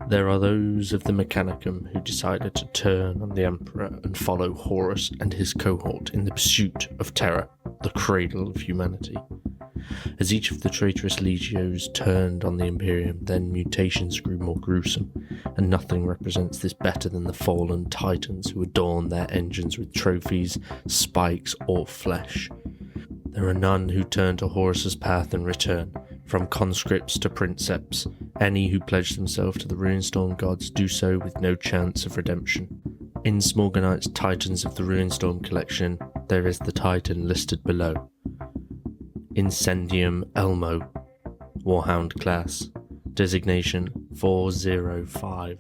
There are those of the Mechanicum who decided to turn on the Emperor and follow Horus and his cohort in the pursuit of terror, the cradle of humanity. As each of the traitorous legios turned on the Imperium, then mutations grew more gruesome, and nothing represents this better than the fallen titans who adorn their engines with trophies, spikes, or flesh. There are none who turn to Horus's path and return. From conscripts to princeps, any who pledge themselves to the Ruinstorm gods do so with no chance of redemption. In Smorgonite's Titans of the Ruinstorm collection, there is the titan listed below. Incendium Elmo, Warhound class, designation 405.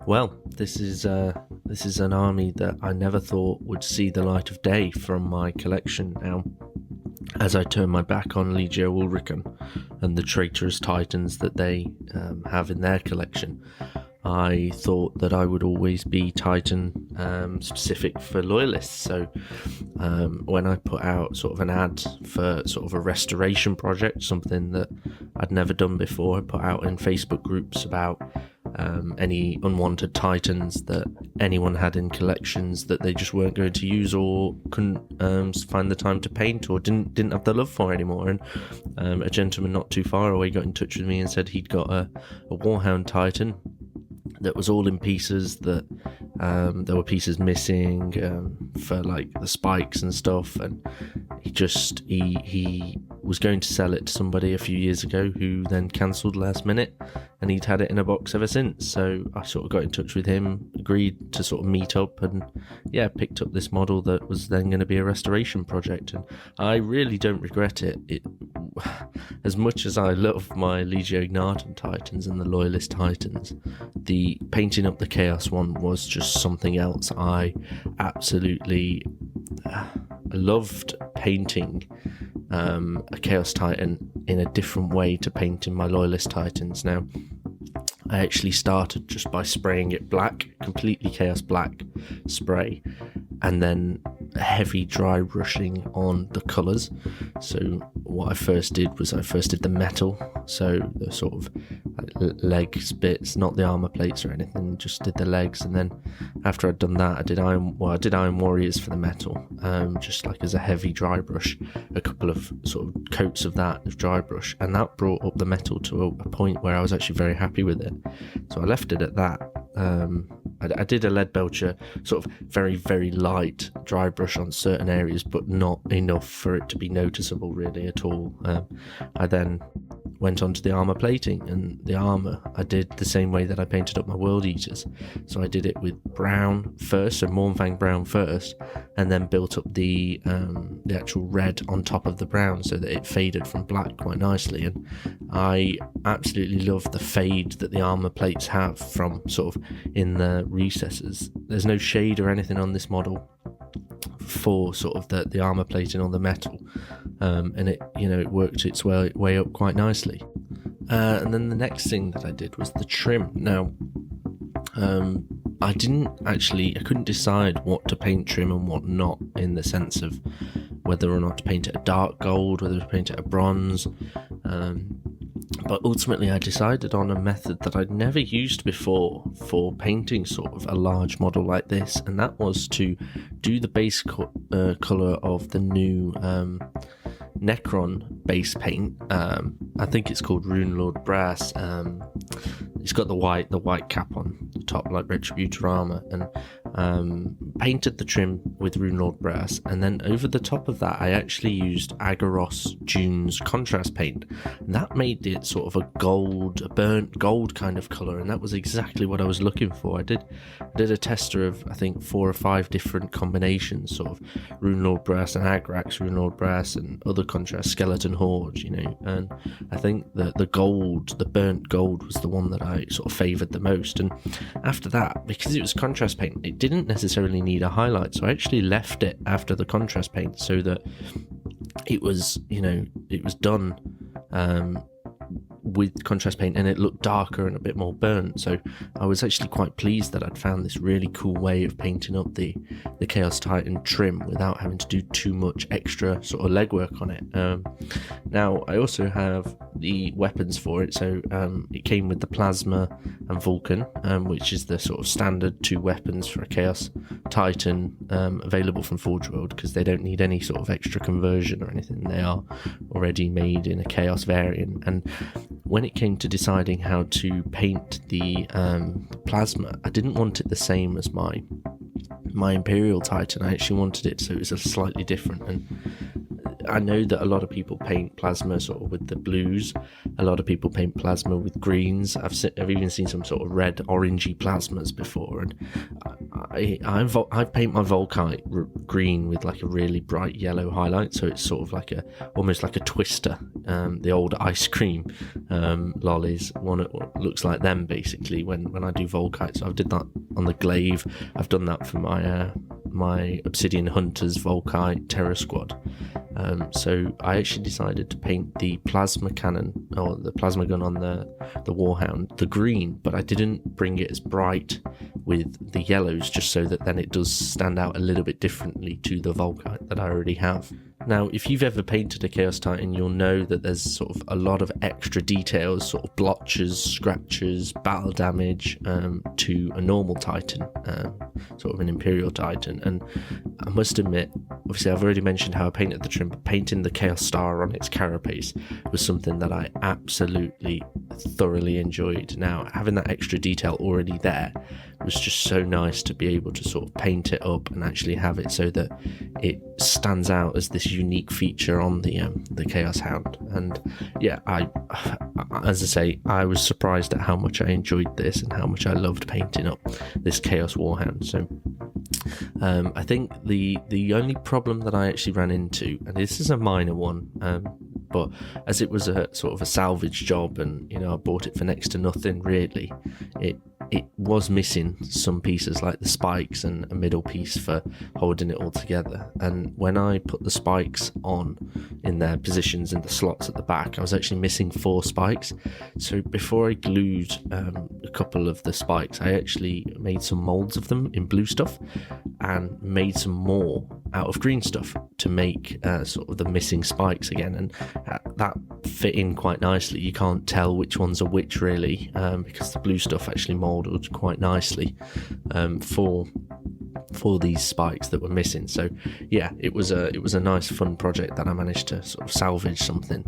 Well, this is an army that I never thought would see the light of day from my collection now. As I turn my back on Legio Ulricum and the traitorous titans that they have in their collection, I thought that I would always be Titan specific for loyalists. So when I put out sort of an ad for sort of a restoration project, something that I'd never done before, I put out in Facebook groups about any unwanted Titans that anyone had in collections that they just weren't going to use or couldn't find the time to paint or didn't have the love for anymore. And a gentleman not too far away got in touch with me and said he'd got a Warhound Titan that was all in pieces, that there were pieces missing for like the spikes and stuff, and he was going to sell it to somebody a few years ago who then cancelled last minute, and he'd had it in a box ever since. So I sort of got in touch with him, agreed to sort of meet up, and picked up this model that was then going to be a restoration project, and I really don't regret it. As much as I love my Legio Ignatum Titans and the Loyalist Titans, the painting up the Chaos one was just something else. I absolutely loved painting a Chaos Titan in a different way to painting my Loyalist Titans. Now, I actually started just by spraying it black, completely Chaos Black spray, and then heavy dry brushing on the colours. So what I first did was the metal, so the sort of legs bits, not the armour plates or anything, just did the legs, and then after I'd done that I did Iron Warriors for the metal, just like as a heavy dry brush, a couple of sort of coats of that of dry brush, and that brought up the metal to a point where I was actually very happy with it. So I left it at that. I did a lead belcher, sort of very, very light dry brush on certain areas, but not enough for it to be noticeable really at all. I then went on to the armour plating, and the armour I did the same way that I painted up my World Eaters. So I did it with brown first, so Mournfang brown first, and then built up the actual red on top of the brown so that it faded from black quite nicely. And I absolutely love the fade that the armour plates have from sort of in the recesses. There's no shade or anything on this model for sort of the armour plating on the metal, and it worked its way up quite nicely. And then the next thing that I did was the trim. Now I couldn't decide what to paint trim and what not, in the sense of whether or not to paint it a dark gold, whether to paint it a bronze, but ultimately I decided on a method that I'd never used before for painting sort of a large model like this, and that was to do the base colour of the new Necron base paint. I think it's called Rune Lord Brass. It's got the white cap on the top like Retributor armour, and painted the trim with Rune Lord Brass, and then over the top of that I actually used Agaros Dunes contrast paint, and that made it sort of a burnt gold kind of colour, and that was exactly what I was looking for. I did a tester of I think 4 or 5 different combinations, sort of Rune Lord Brass and Agrax, Rune Lord Brass and other contrast, Skeleton Horde, and I think that the burnt gold was the one that I sort of favoured the most. And after that, because it was contrast paint, it didn't necessarily need a highlight, so I actually left it after the contrast paint so that it was done with contrast paint, and it looked darker and a bit more burnt. So I was actually quite pleased that I'd found this really cool way of painting up the Chaos Titan trim without having to do too much extra sort of legwork on it. Now I also have the weapons for it, so it came with the Plasma and Vulcan, which is the sort of standard 2 weapons for a Chaos Titan, available from Forge World, because they don't need any sort of extra conversion or anything. They are already made in a Chaos variant. And when it came to deciding how to paint the Plasma, I didn't want it the same as my Imperial Titan. I actually wanted it so it was a slightly different. And I know that a lot of people paint Plasma sort of with the blues. A lot of people paint Plasma with greens. I've even seen some sort of red, orangey Plasmas before. And I paint my Volkite green with like a really bright yellow highlight, so it's sort of like almost like a Twister, the old ice cream lollies. One looks like them basically when I do Volkite. So I did that on the glaive. I've done that for my Obsidian Hunters Volkite Terror Squad. So I actually decided to paint the plasma cannon, or the plasma gun on the Warhound, the green, but I didn't bring it as bright with the yellows, just so that then it does stand out a little bit differently to the Volkite that I already have. Now, if you've ever painted a Chaos Titan, you'll know that there's sort of a lot of extra details, sort of blotches, scratches, battle damage, to a normal Titan, sort of an Imperial Titan. And I must admit, obviously I've already mentioned how I painted the trim, but painting the Chaos Star on its carapace was something that I absolutely thoroughly enjoyed. Now, having that extra detail already there was just so nice to be able to sort of paint it up and actually have it so that it stands out as this unique feature on the Chaos Hound. And yeah, as I say, I was surprised at how much I enjoyed this and how much I loved painting up this Chaos Warhound. So I think the only problem that I actually ran into, and this is a minor one, but as it was a sort of a salvage job, and I bought it for next to nothing really, it was missing some pieces like the spikes and a middle piece for holding it all together. And when I put the spikes on in their positions in the slots at the back, I was actually missing 4 spikes. So before I glued a couple of the spikes, I actually made some molds of them in blue stuff and made some more out of green stuff to make sort of the missing spikes again. And that fit in quite nicely. You can't tell which ones are which really, because the blue stuff actually molded quite nicely for these spikes that were missing. So yeah, it was a nice fun project that I managed to sort of salvage something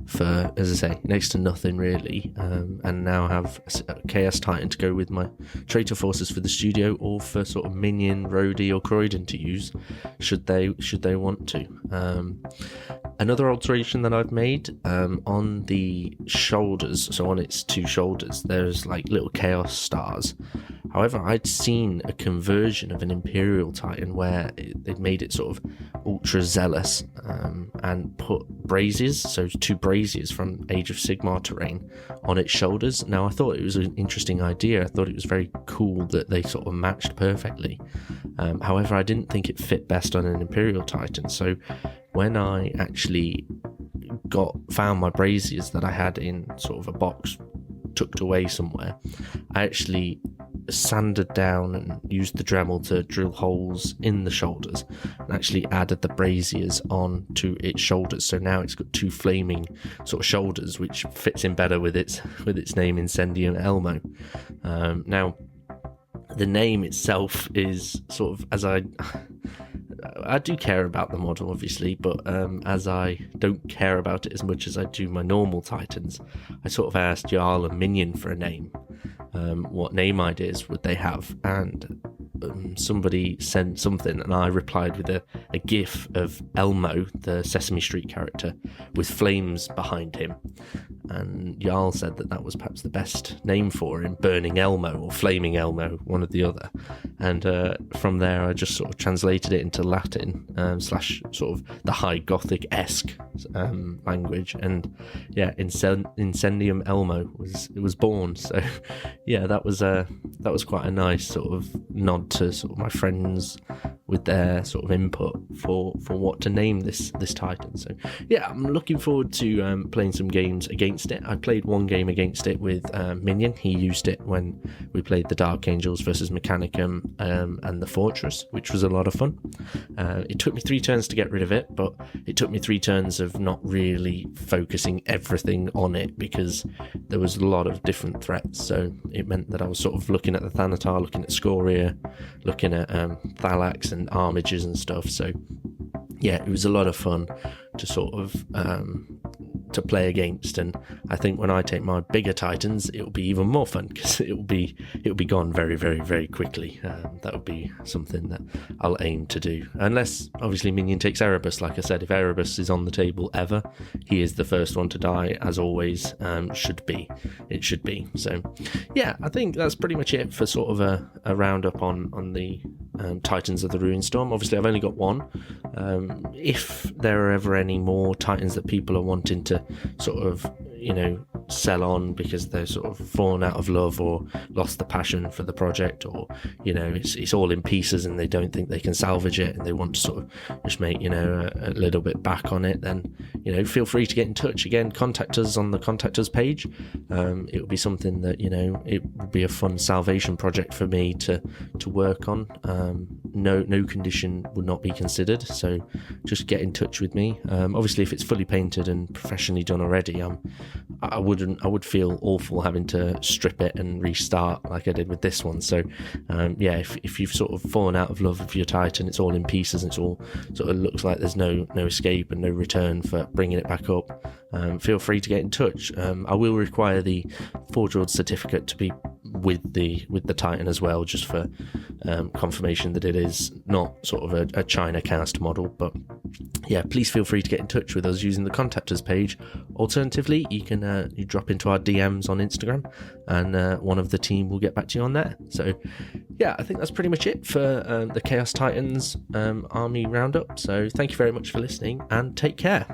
for, as I say, next to nothing really, and now have a Chaos Titan to go with my Traitor Forces for the studio, or for sort of Minion, Rhodey or Croydon to use should they want to. Another alteration that I've made on the shoulders, so on its 2 shoulders, there's like little Chaos stars. However, I'd seen a conversion of an Imperial Titan where they'd made it sort of ultra zealous, and put braziers, so 2 braziers from Age of Sigmar terrain, on its shoulders. Now, I thought it was an interesting idea. I thought it was very cool that they sort of matched perfectly. However, I didn't think it fit best on an Imperial Titan. So when I actually found my braziers that I had in sort of a box tucked away somewhere, I actually sanded down and used the Dremel to drill holes in the shoulders, and actually added the braziers on to its shoulders. So now it's got 2 flaming sort of shoulders, which fits in better with its name, Incendium Elmo. Now the name itself is sort of, as I do care about the model obviously, but as I don't care about it as much as I do my normal Titans, I sort of asked Jarl and Minion for a name. What name ideas would they have? And somebody sent something, and I replied with a gif of Elmo, the Sesame Street character, with flames behind him. And Jarl said that was perhaps the best name for him, Burning Elmo or Flaming Elmo, one or the other. And from there I just sort of translated it into Latin / sort of the High Gothic-esque language, and yeah, Incendium Elmo was born. So yeah, that was quite a nice sort of nod to sort of my friends with their sort of input for what to name this Titan. So yeah, I'm looking forward to playing some games against it. I played one game against it with Minion. He used it when we played the Dark Angels versus Mechanicum and the Fortress, which was a lot of fun. It took me 3 turns to get rid of it, but it took me 3 turns of not really focusing everything on it because there was a lot of different threats. So it meant that I was sort of looking at the Thanatar, looking at Scoria, looking at Thalax and Armigers and stuff. So yeah, it was a lot of fun to sort of to play against, and I think when I take my bigger Titans, it'll be even more fun because it'll be gone very, very, very quickly. That would be something that I'll aim to do, unless obviously Minion takes Erebus. Like I said, if Erebus is on the table ever, he is the first one to die, as always. It should be. So yeah, I think that's pretty much it for sort of a roundup on the Titans of the Ruinstorm. Obviously I've only got one. If there are ever any more Titans that people are wanting to sort of, sell on because they're sort of fallen out of love or lost the passion for the project, or it's all in pieces and they don't think they can salvage it and they want to sort of just make a little bit back on it, then feel free to get in touch. Again, contact us on the contact us page. It will be something that it would be a fun salvation project for me to work on. No condition would not be considered, so just get in touch with me. Obviously if it's fully painted and professionally done already, I would feel awful having to strip it and restart like I did with this one. So if you've sort of fallen out of love with your Titan, it's all in pieces and it's all sort of looks like there's no escape and no return for bringing it back up, feel free to get in touch. I will require the Forge World certificate to be with the Titan as well, just for confirmation that it is not sort of a China cast model. But yeah, please feel free to get in touch with us using the contact us page. Alternatively, you can you drop into our DMs on Instagram and one of the team will get back to you on there. So yeah, I think that's pretty much it for the Chaos Titans army roundup. So thank you very much for listening and take care.